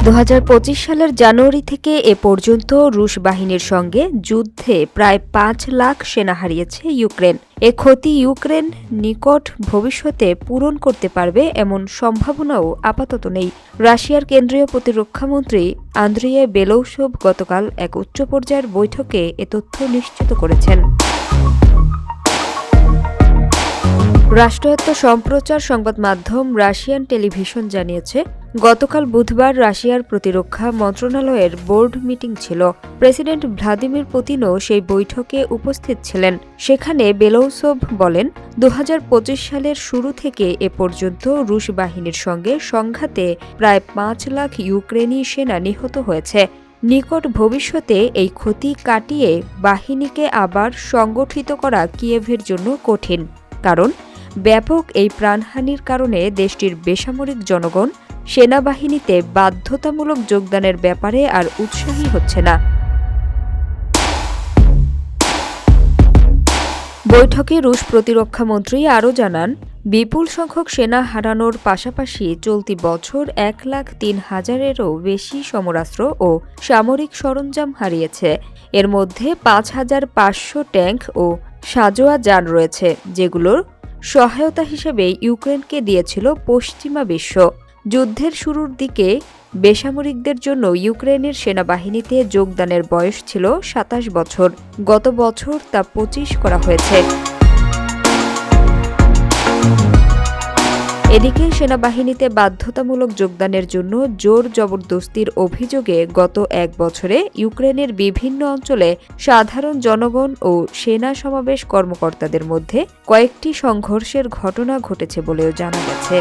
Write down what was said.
2025 সালের জানুয়ারি থেকে এ পর্যন্ত রুশ বাহিনীর সঙ্গে যুদ্ধে প্রায় 5 লাখ সেনা হারিয়েছে ইউক্রেন। এ ক্ষতি ইউক্রেন নিকট ভবিষ্যতে পূরণ করতে পারবে এমন সম্ভাবনাও আপাতত নেই। রাশিয়ার কেন্দ্রীয় প্রতিরক্ষামন্ত্রী আন্দ্রিয়ে বেলৌসভ গতকাল এক উচ্চ পর্যায়ের বৈঠকে এ তথ্য নিশ্চিত করেছেন। রাষ্ট্রায়ত্ত সম্প্রচার সংবাদ মাধ্যম রাশিয়ান টেলিভিশন জানিয়েছে, গতকাল বুধবার রাশিয়ার প্রতিরক্ষা মন্ত্রণালয়ের বোর্ড মিটিং ছিল। প্রেসিডেন্ট ভ্লাদিমির পুতিনও সেই বৈঠকে উপস্থিত ছিলেন। সেখানে বেলৌসভ বলেন, 2025 সালের শুরু থেকে এ পর্যন্ত রুশ বাহিনীর সঙ্গে সংঘাতে প্রায় 5 লাখ ইউক্রেনি সেনা নিহত হয়েছে। নিকট ভবিষ্যতে এই ক্ষতি কাটিয়ে বাহিনীকে আবার সংগঠিত করা কিয়েভের জন্য কঠিন, কারণ ব্যাপক এই প্রাণহানির কারণে দেশটির বেসামরিক জনগণ সেনাবাহিনীতে বাধ্যতামূলক যোগদানের ব্যাপারে আর উৎসাহী হচ্ছে না। বৈঠকে রুশ প্রতিরক্ষামন্ত্রী আরও জানান, বিপুল সংখ্যক সেনা হারানোর পাশাপাশি চলতি বছর 1,03,000-এরও বেশি সমরাস্ত্র ও সামরিক সরঞ্জাম হারিয়েছে। এর মধ্যে 5,500 ট্যাঙ্ক ও সাঁজোয়া যান রয়েছে, যেগুলোর সহায়তা হিসেবে ইউক্রেনকে দিয়েছিল পশ্চিমা বিশ্ব। যুদ্ধের শুরুর দিকে বেসামরিকদের জন্য ইউক্রেনের সেনাবাহিনীতে যোগদানের বয়স ছিল 27 বছর। গত বছর তা 25 করা হয়েছে। এদিকে সেনাবাহিনীতে বাধ্যতামূলক যোগদানের জন্য জোর জবরদস্তির অভিযোগে গত এক বছরে ইউক্রেনের বিভিন্ন অঞ্চলে সাধারণ জনগণ ও সেনা সমাবেশ কর্মকর্তাদের মধ্যে কয়েকটি সংঘর্ষের ঘটনা ঘটেছে বলেও জানা গেছে।